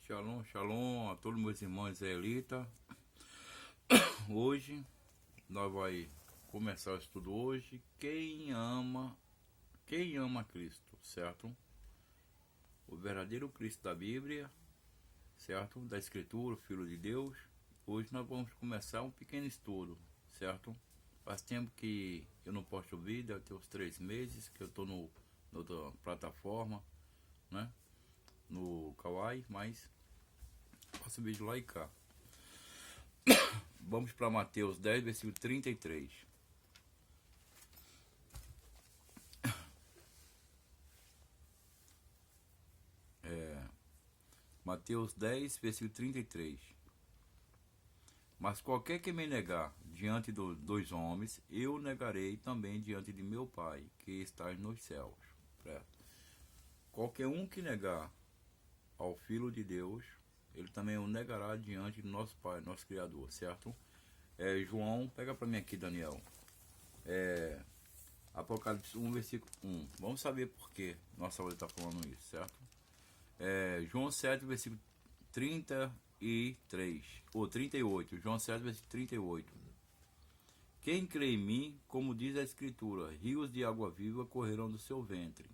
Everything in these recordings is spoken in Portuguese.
Shalom, shalom a todos meus irmãos israelitas. Hoje nós vamos começar o estudo hoje. Quem ama Cristo, certo? O verdadeiro Cristo da Bíblia, certo? Da Escritura, o Filho de Deus. Hoje nós vamos começar um pequeno estudo, certo? Faz tempo que eu não posto vídeo, deve ter uns 3 meses que eu estou na outra plataforma, né? No Kawaii, mas faço vídeo lá e cá. Vamos para Mateus 10, versículo 33. Mateus 10, versículo 33. Mas qualquer que me negar diante dos homens, eu negarei também diante de meu Pai, que está nos céus. Certo? Qualquer um que negar ao Filho de Deus, ele também o negará diante do nosso Pai, nosso Criador, certo? João, pega para mim aqui, Daniel. Apocalipse 1, versículo 1. Vamos saber por que nossa aula está falando isso, certo? João 7, versículo 33, ou 38. João 7, versículo 38. Quem crê em mim, como diz a Escritura, rios de água viva correrão do seu ventre.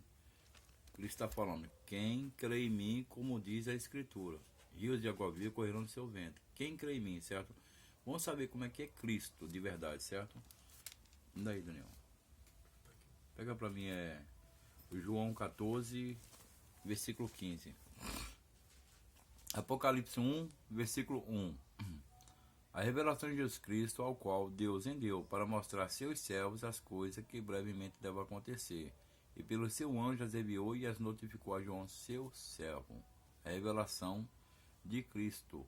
Ele está falando, quem crê em mim, como diz a Escritura, rios de água viva correrão do seu ventre. Quem crê em mim, certo? Vamos saber como é que é Cristo de verdade, certo? Daí, Daniel. Pega para mim, João 14, versículo 15. Apocalipse 1, versículo 1. A revelação de Jesus Cristo, ao qual Deus enviou para mostrar a seus servos as coisas que brevemente devem acontecer. E pelo seu anjo as enviou e as notificou a João, seu servo. A revelação de Cristo,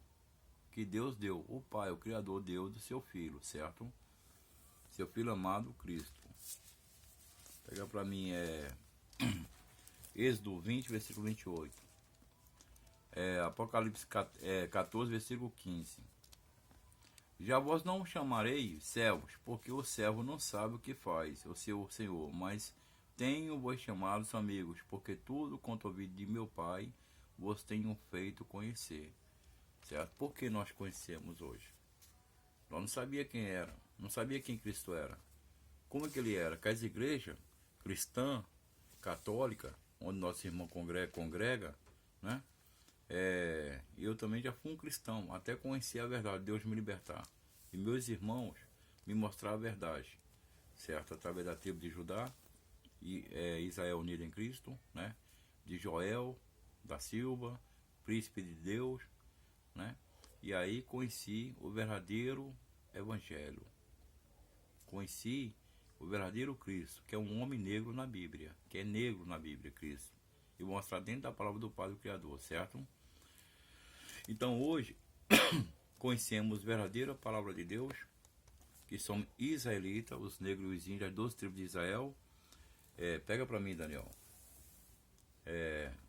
que Deus deu, o Pai, o Criador, deu do seu Filho, certo? Seu Filho amado, Cristo. Pega para mim, Êxodo 20, versículo 28. Apocalipse 14, versículo 15. Já vós não chamarei servos, porque o servo não sabe o que faz o seu senhor, mas tenho-vos chamados amigos, porque tudo quanto ouvi de meu Pai vos tenho feito conhecer. Certo? Por que nós conhecemos hoje? Nós não sabia quem era, não sabia quem Cristo era. Como é que ele era? Que as igrejas cristã, católica, onde nosso irmão congrega, né? Eu também já fui um cristão, até conheci a verdade, Deus me libertar. E meus irmãos me mostraram a verdade, certo? Através da tribo de Judá, e Israel unido em Cristo, né? De Joel da Silva, príncipe de Deus, né? E aí conheci o verdadeiro evangelho. Conheci o verdadeiro Cristo, que é um homem negro na Bíblia, que é negro na Bíblia, Cristo. E vou mostrar dentro da palavra do Pai do Criador, certo? Então hoje conhecemos a verdadeira palavra de Deus, que são israelitas, os negros e os índios, as 12 tribos de Israel. Pega para mim, Daniel.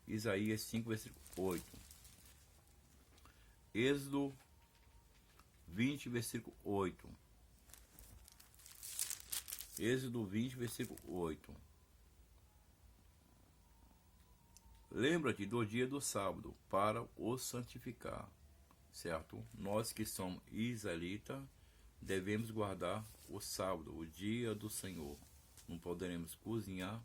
Isaías 5, versículo 8. Êxodo 20, versículo 8. Êxodo 20, versículo 8. Lembra-te do dia do sábado para o santificar, certo? Nós que somos israelitas devemos guardar o sábado, o dia do Senhor. Não poderemos cozinhar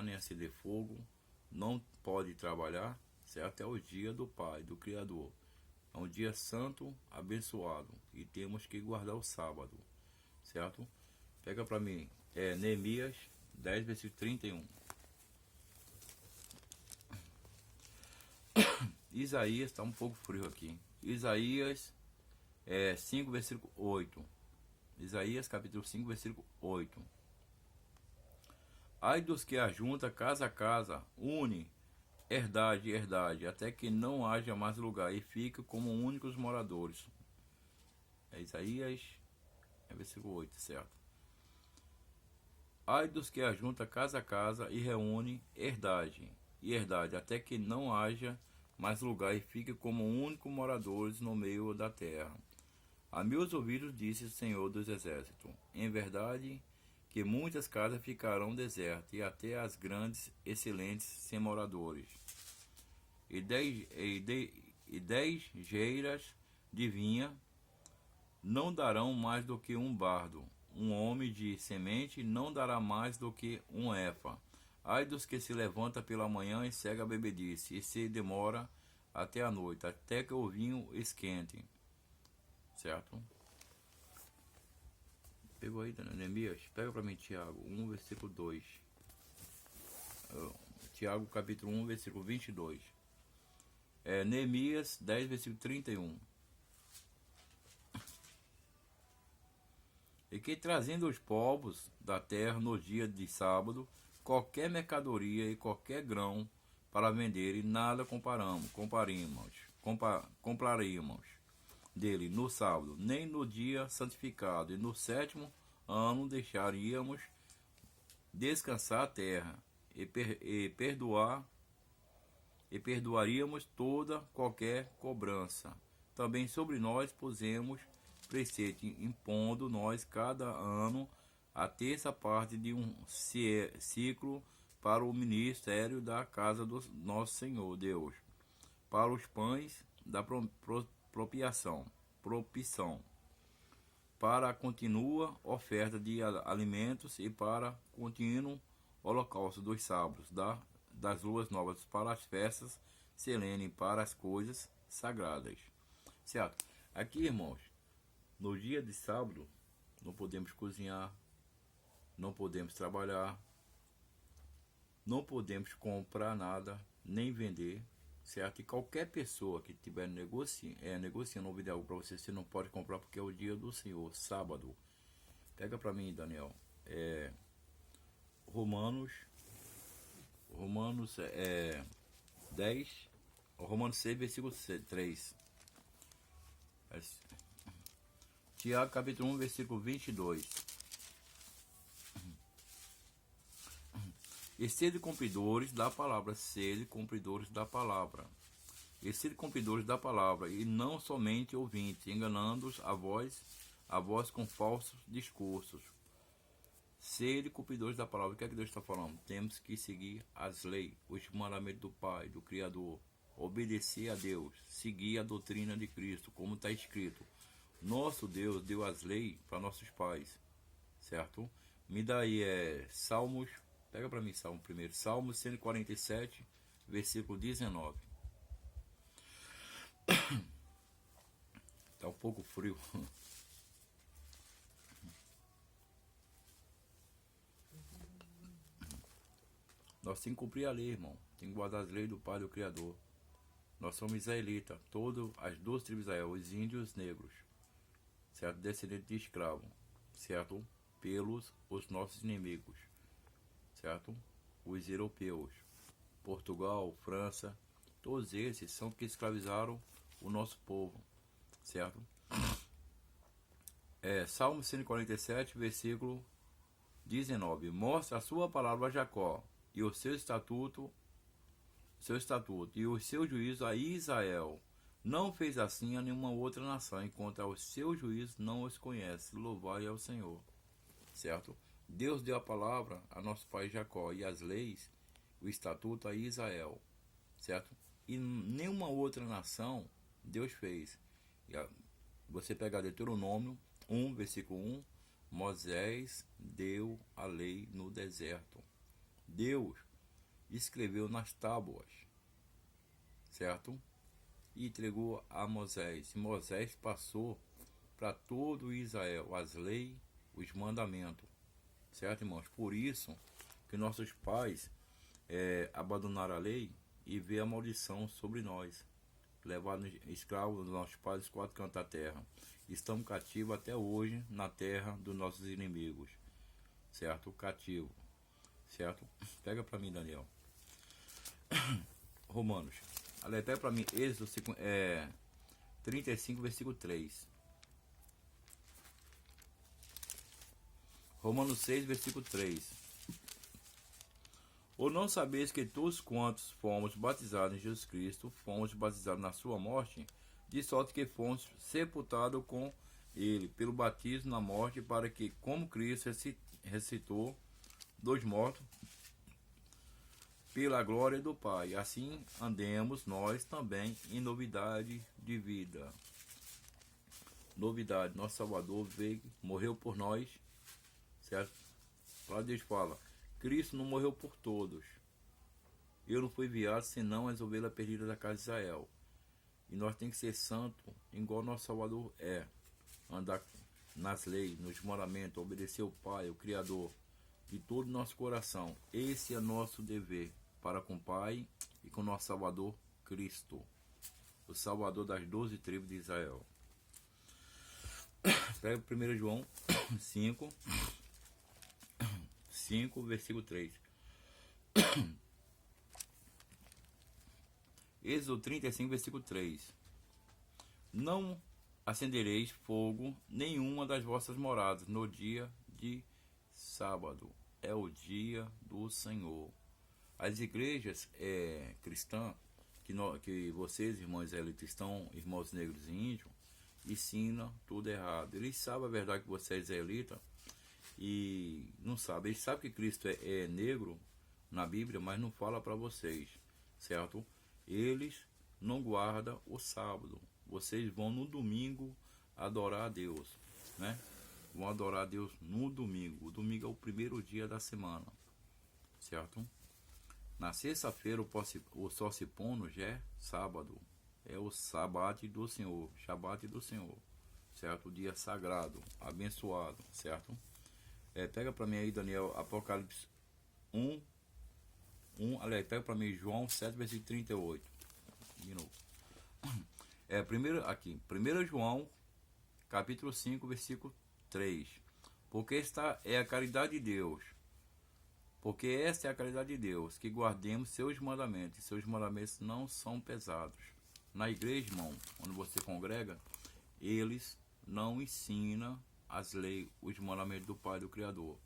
nem acender fogo, não pode trabalhar, certo? É o dia do Pai, do Criador. É um dia santo, abençoado, e temos que guardar o sábado, certo? Pega para mim, Neemias 10, versículo 31. Isaías, está um pouco frio aqui. Isaías 5, versículo 8. Isaías capítulo 5, versículo 8. Ai dos que ajunta casa a casa, une herdade, até que não haja mais lugar, e fique como únicos moradores. Isaías, versículo 8, certo? Ai dos que ajunta casa a casa e reúne herdade, até que não haja mais lugar e fique como únicos moradores no meio da terra. A meus ouvidos disse o Senhor dos Exércitos, em verdade que muitas casas ficarão desertas, e até as grandes, excelentes, sem moradores. e 10 geiras de vinha não darão mais do que um bardo. Um homem de semente não dará mais do que um efa. Ai dos que se levanta pela manhã e segue a bebedice, e se demora até a noite, até que o vinho esquente. Certo? Pegou aí, Neemias? Pega para mim, Tiago 1, versículo 2. Tiago, capítulo 1, versículo 22. Neemias 10, versículo 31. E que trazendo os povos da terra no dia de sábado, qualquer mercadoria e qualquer grão para vender, e nada compraríamos dele no sábado, nem no dia santificado, e no sétimo ano deixaríamos descansar a terra, e perdoaríamos toda qualquer cobrança. Também sobre nós pusemos preceito, impondo nós cada ano a terça parte de um ciclo para o ministério da casa do nosso Senhor Deus, para os pães da propiciação, para a contínua oferta de alimentos e para contínuo holocausto dos sábados, das luas novas, para as festas solenes, para as coisas sagradas. Certo? Aqui, irmãos, no dia de sábado, não podemos cozinhar, não podemos trabalhar, não podemos comprar nada, nem vender, certo? E qualquer pessoa que estiver negociando ou vender algo para você, você não pode comprar porque é o dia do Senhor, sábado. Pega para mim, Daniel. Romanos 10, Romanos 6, versículo 3. Tiago, capítulo 1, versículo 22. E sede cumpridores da palavra, sede cumpridores da palavra. E sede cumpridores da palavra, e não somente ouvintes, enganando-os a vós com falsos discursos. Sede cumpridores da palavra. O que é que Deus está falando? Temos que seguir as leis, os mandamentos do Pai, do Criador. Obedecer a Deus, seguir a doutrina de Cristo, como está escrito. Nosso Deus deu as leis para nossos pais, certo? Me dá aí Salmos, pega para mim Salmo primeiro, Salmos 147, versículo 19. Tá um pouco frio. Nós temos que cumprir a lei, irmão. Tem que guardar as leis do Pai, do Criador. Nós somos israelitas, todas as 12 tribos de Israel, os índios negros, certo? Descendentes de escravo, certo? Pelos os nossos inimigos, certo? Os europeus, Portugal, França, todos esses são que escravizaram o nosso povo, certo? Salmo 147, versículo 19. Mostra a sua palavra a Jacó e o seu estatuto e os seus juízos a Israel. Não fez assim a nenhuma outra nação, enquanto aos seus juízos não os conhece. Louvai ao Senhor. Certo? Deus deu a palavra a nosso pai Jacó e as leis, o estatuto a Israel. Certo? E nenhuma outra nação Deus fez. Você pega Deuteronômio 1, versículo 1. Moisés deu a lei no deserto. Deus escreveu nas tábuas, certo? E entregou a Moisés. Moisés passou para todo Israel as leis, os mandamentos, certo, irmãos? Por isso que nossos pais abandonaram a lei e veio a maldição sobre nós, levados escravos dos nossos pais dos 4 cantos da terra. Estamos cativos até hoje na terra dos nossos inimigos, certo? Cativo, certo? Pega para mim, Daniel. Romanos. Pega para mim Êxodo 35, versículo 3. Romanos 6, versículo 3. Ou não sabeis que todos quantos fomos batizados em Jesus Cristo, fomos batizados na sua morte, de sorte que fomos sepultados com ele pelo batismo na morte, para que, como Cristo ressuscitou dos mortos pela glória do Pai. Assim andemos nós também em novidade de vida. Novidade, nosso Salvador veio, morreu por nós, certo? Lá Deus fala, Cristo não morreu por todos. Eu não fui enviado senão as ovelhas perdidas da casa de Israel. E nós temos que ser santos, igual nosso Salvador é. Andar nas leis, nos mandamentos, obedecer o Pai, o Criador, de todo o nosso coração. Esse é nosso dever para com o Pai e com nosso Salvador Cristo, o Salvador das 12 tribos de Israel. Pega 1 João 5, versículo 3. Êxodo 35, versículo 3. Não acendereis fogo nenhuma das vossas moradas no dia de sábado. É o dia do Senhor. As igrejas cristãs, que vocês, irmãos israelitas, irmãos negros e índios, ensinam tudo errado. Eles sabem a verdade que você é israelita e não sabem. Eles sabem que Cristo é negro na Bíblia, mas não fala para vocês, certo? Eles não guardam o sábado. Vocês vão no domingo adorar a Deus, né? Vão adorar a Deus no domingo. O domingo é o primeiro dia da semana, certo? Na sexta-feira o sol se pondo já é sábado. É o sabate do Senhor, Shabat do Senhor, certo? O dia sagrado, abençoado, certo? Pega para mim aí, Daniel, Apocalipse 1, aliás, pega para mim João 7, versículo 38. De novo. Primeiro João, capítulo 5, versículo 3. Porque esta é a caridade de Deus. Porque esta é a caridade de Deus, que guardemos seus mandamentos. E seus mandamentos não são pesados. Na igreja, irmão, onde você congrega, eles não ensinam as leis, os mandamentos do Pai, do Criador.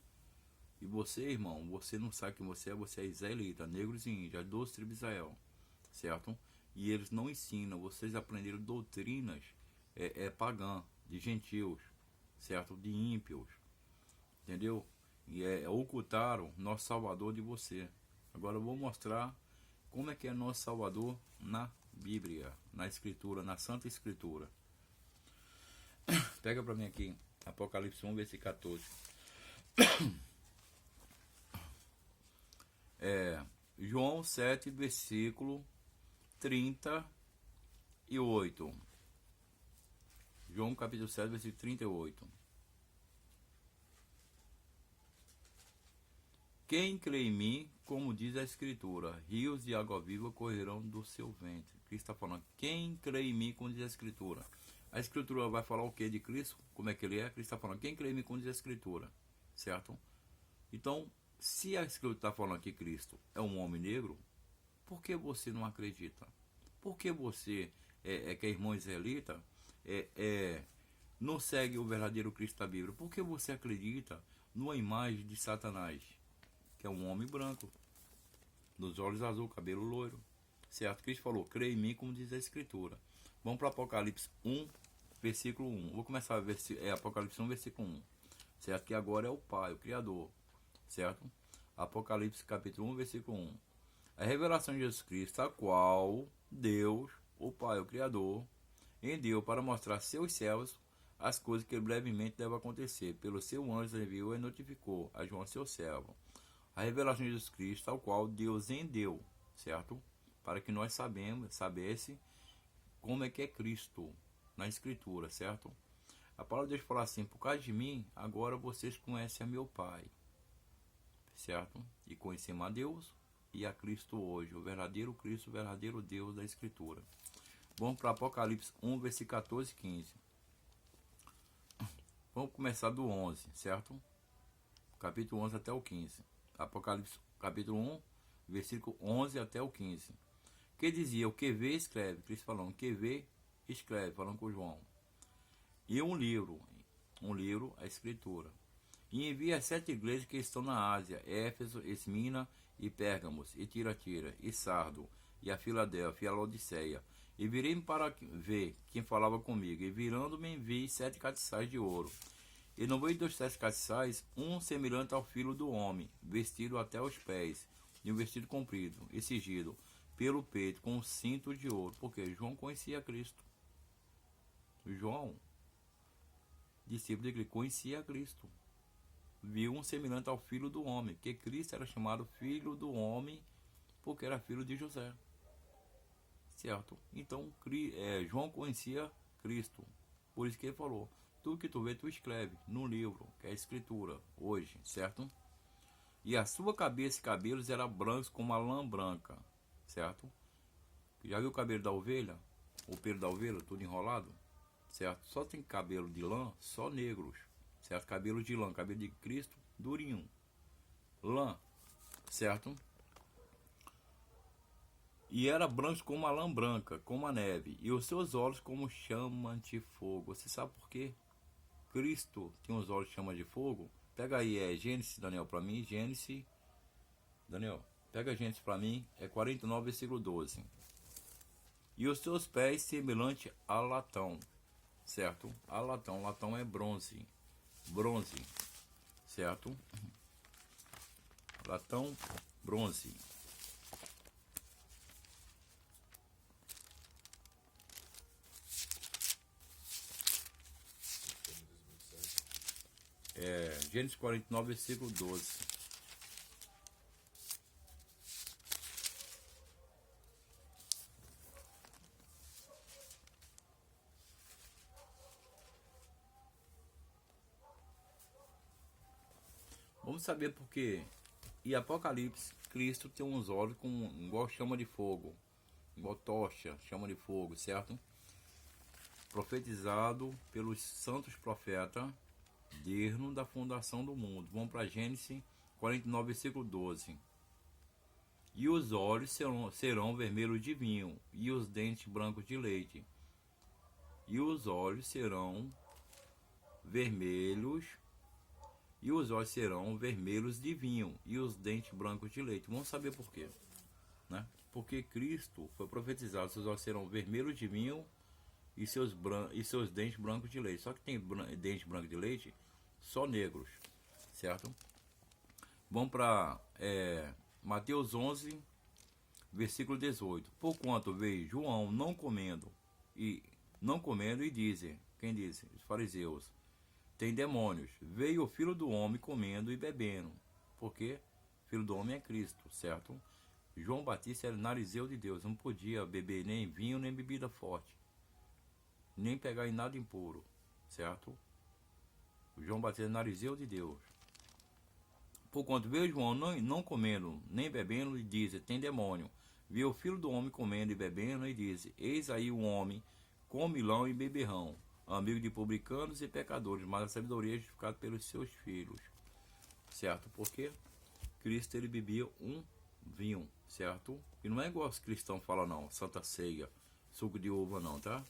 E você, irmão, você não sabe quem você é israelita, negros e índios, 12 tribos de Israel, certo? E eles não ensinam, vocês aprenderam doutrinas pagãs, de gentios, certo? De ímpios, entendeu? E ocultaram nosso Salvador de você. Agora eu vou mostrar como é que é nosso Salvador na Bíblia, na Escritura, na Santa Escritura. Pega para mim aqui, Apocalipse 1, versículo 14. João 7, versículo 38. João capítulo 7, versículo 38. Quem crê em mim, como diz a Escritura, rios de água viva correrão do seu ventre. Cristo está falando, quem crê em mim, como diz a Escritura. A Escritura vai falar o que de Cristo? Como é que ele é? Cristo está falando, quem crê em mim, como diz a Escritura. Certo? Então, se a Escritura está falando que Cristo é um homem negro, por que você não acredita? Por que você, que é irmão israelita, não segue o verdadeiro Cristo da Bíblia? Por que você acredita numa imagem de Satanás, que é um homem branco, dos olhos azul, cabelo loiro, certo? Cristo falou, crê em mim, como diz a Escritura. Vamos para Apocalipse 1, versículo 1. Vou começar a ver Apocalipse 1, versículo 1, certo? Que agora é o Pai, o Criador, certo? Apocalipse capítulo 1, versículo 1. A revelação de Jesus Cristo, a qual Deus, o Pai, o Criador, enviou para mostrar a seus servos as coisas que brevemente devem acontecer. Pelo seu anjo enviou e notificou a João, seu servo. A revelação de Jesus Cristo, ao qual Deus endeu, certo? Para que nós sabesse como é que é Cristo na Escritura, certo? A palavra de Deus fala assim, por causa de mim, agora vocês conhecem a meu Pai, certo? E conhecemos a Deus e a Cristo hoje, o verdadeiro Cristo, o verdadeiro Deus da Escritura. Vamos para Apocalipse 1, versículo 14 e 15. Vamos começar do 11, certo? Capítulo 11 até o 15. Apocalipse capítulo 1, versículo 11 até o 15. Que dizia, o que vê, escreve. Cristo falando, o que vê, escreve, falando com João. E um livro, a Escritura. E envia as 7 igrejas que estão na Ásia, Éfeso, Esmina e Pérgamos, e Tiratira, e Sardo, e a Filadélfia, e a Laodiceia. E virei-me para ver quem falava comigo, e virando-me vi 7 castiçais de ouro. E no meio dos 7 castiçais, um semelhante ao filho do homem, vestido até os pés, de um vestido comprido e cingido pelo peito com um cinto de ouro, porque João conhecia Cristo. João, discípulo de Cristo, conhecia Cristo. Viu um semelhante ao filho do homem, que Cristo era chamado filho do homem porque era filho de José. Certo? Então, João conhecia Cristo. Por isso que ele falou, tudo que tu vê, tu escreve no livro, que é a escritura, hoje, certo? E a sua cabeça e cabelos eram brancos como a lã branca, certo? Já viu o cabelo da ovelha? O pelo da ovelha, tudo enrolado? Certo? Só tem cabelo de lã, só negros, certo? Cabelo de lã, cabelo de Cristo, durinho. Lã, certo? E era branco como a lã branca, como a neve, e os seus olhos como chama de fogo. Você sabe por quê? Cristo tinha os olhos de chama de fogo. Pega aí, Gênesis, Daniel, para mim. Gênesis, Daniel, pega Gênesis para mim, 49, versículo 12. E os seus pés semelhante a latão, certo? A latão, latão é bronze, bronze, certo? Latão, bronze. Gênesis 49, versículo 12. Vamos saber por quê. E Apocalipse, Cristo tem uns olhos igual chama de fogo, igual tocha, chama de fogo, certo? Profetizado pelos santos profetas desde da fundação do mundo. Vamos para Gênesis 49, versículo 12. E os olhos serão vermelhos de vinho, e os dentes brancos de leite. E os olhos serão vermelhos, e os olhos serão vermelhos de vinho, e os dentes brancos de leite. Vamos saber por quê, né? Porque Cristo foi profetizado, seus olhos serão vermelhos de vinho e seus dentes brancos de leite. Só que tem dentes brancos de leite só negros, certo? Vamos para Mateus 11, versículo 18. Porquanto veio João não comendo e dizem, quem disse? Os fariseus, tem demônios. Veio o Filho do Homem comendo e bebendo, porque Filho do Homem é Cristo, certo? João Batista era narizeu de Deus, não podia beber nem vinho nem bebida forte, nem pegar em nada impuro, certo? João Batista era narizeu de Deus. Porquanto veio João não comendo nem bebendo e diz, tem demônio. Viu o Filho do Homem comendo e bebendo e diz, eis aí um homem comilão e beberrão, amigo de publicanos e pecadores, mas a sabedoria é justificada pelos seus filhos, certo? Porque Cristo ele bebia um vinho, certo? E não é igual os cristãos falam não, Santa Ceia, suco de uva não, tá?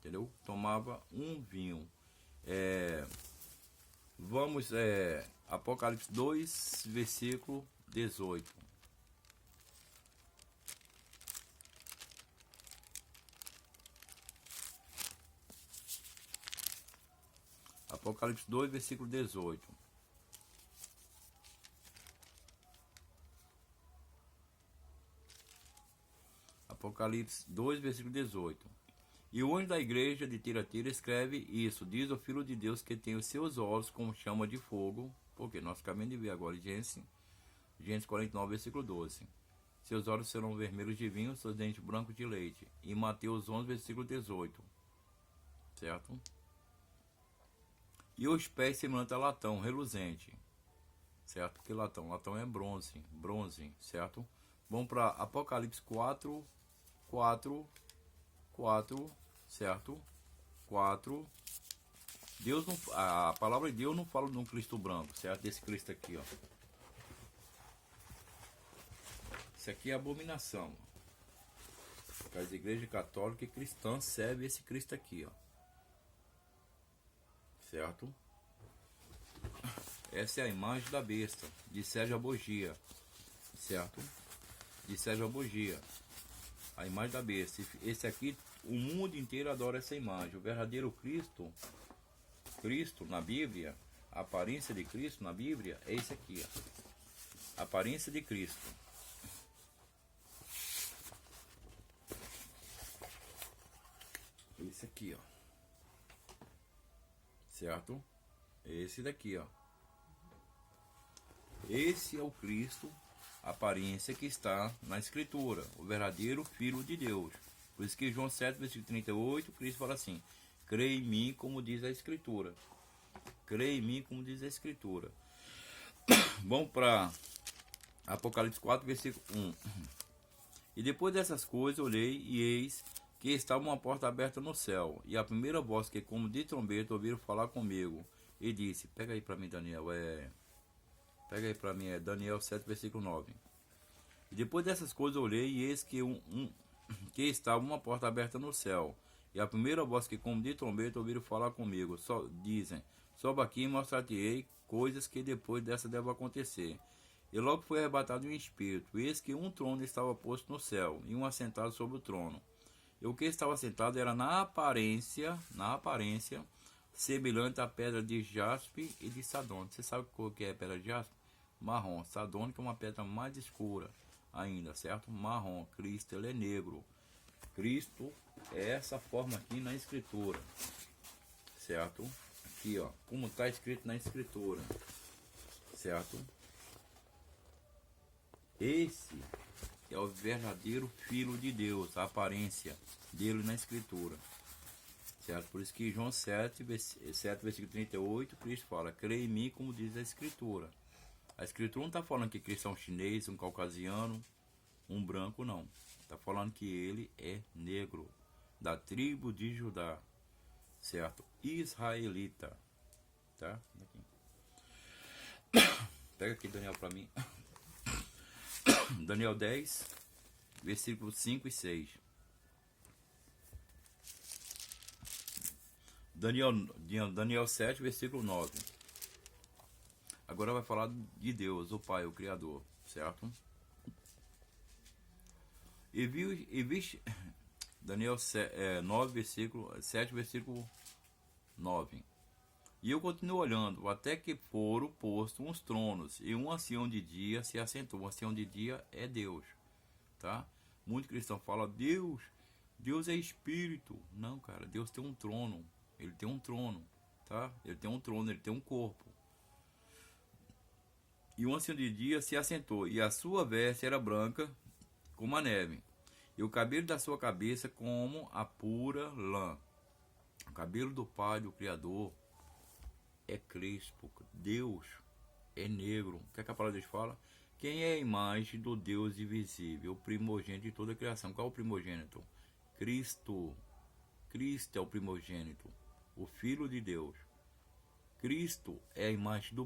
Entendeu? Tomava um vinho. Vamos, Apocalipse 2, versículo 18. Apocalipse 2, versículo 18. Apocalipse 2, versículo 18. E o anjo da igreja de Tiatira escreve isso, diz o Filho de Deus que tem os seus olhos como chama de fogo, porque nós acabamos de ver agora em Gênesis 49, versículo 12. Seus olhos serão vermelhos de vinho, seus dentes brancos de leite. E Mateus 11, versículo 18. Certo? E os pés semelhantes a latão, reluzente. Certo? Porque latão é bronze, certo? Vamos para Apocalipse 4, certo? 4. Deus não, a palavra de Deus não fala de um Cristo branco, certo? Desse Cristo aqui, ó. Isso aqui é abominação. As igrejas católicas e cristãs servem esse Cristo aqui, ó. Certo? Essa é a imagem da besta, de Sérgio Abogia, certo? De Sérgio Abogia. A imagem da besta. Esse aqui, o mundo inteiro adora essa imagem. O verdadeiro Cristo na Bíblia, a aparência de Cristo na Bíblia é esse aqui, ó. A aparência de Cristo. esse aqui, ó. Certo? Esse daqui, ó. Esse é o Cristo, a aparência que está na Escritura, o verdadeiro Filho de Deus. Por isso que João 7, versículo 38, Cristo fala assim: creia em mim, como diz a Escritura. Creia em mim, como diz a Escritura. Vamos para Apocalipse 4, versículo 1. E depois dessas coisas olhei, e eis que estava uma porta aberta no céu, e a primeira voz que, como de trombeta, ouviram falar comigo, e disse: pega aí para mim, Daniel, pega aí para mim, Daniel 7, versículo 9. E depois dessas coisas olhei, e eis que que estava uma porta aberta no céu, e a primeira voz que, como de trombeta, ouviram falar comigo, dizem: sobe aqui e mostrar-te-ei coisas que depois dessa devem acontecer. E logo foi arrebatado em espírito, eis que um trono estava posto no céu, e um assentado sobre o trono. E o que estava sentado era na aparência, semelhante à pedra de jaspe e de sardônico. Você sabe o que é pedra de jaspe? Marrom. Sardônico é uma pedra mais escura ainda, certo? Marrom. Cristo, ele é negro. Cristo é essa forma aqui na Escritura, certo? Aqui, ó, como está escrito na Escritura, certo? Esse é o verdadeiro Filho de Deus, a aparência dele na Escritura, certo? Por isso que João 7, versículo 38, Cristo fala: creia em mim, como diz a Escritura. A Escritura não está falando que Cristo é um chinês, um caucasiano, um branco, não. Está falando que ele é negro, da tribo de Judá, certo? Israelita, tá? Pega aqui, Daniel, para mim. Daniel 10, versículos 5 e 6. Daniel 7, versículo 9. Agora vai falar de Deus, o Pai, o Criador, certo? E vi Daniel 9, versículo 7, versículo 9. E eu continuo olhando, até que foram postos uns tronos, e um ancião de dia se assentou. Um ancião de dia é Deus, tá? Muito cristão fala: Deus é espírito. Não, cara, Deus tem um trono. Ele tem um trono, tá? Ele tem um trono, ele tem um corpo. E um ancião de dia se assentou, e a sua veste era branca como a neve, e o cabelo da sua cabeça como a pura lã. O cabelo do Pai, do Criador, é crespo. Deus é negro. O que é que a palavra de Deus fala? Quem é a imagem do Deus invisível, o primogênito de toda a criação? Qual é o primogênito? Cristo. Cristo é o primogênito, o Filho de Deus. Cristo é a imagem do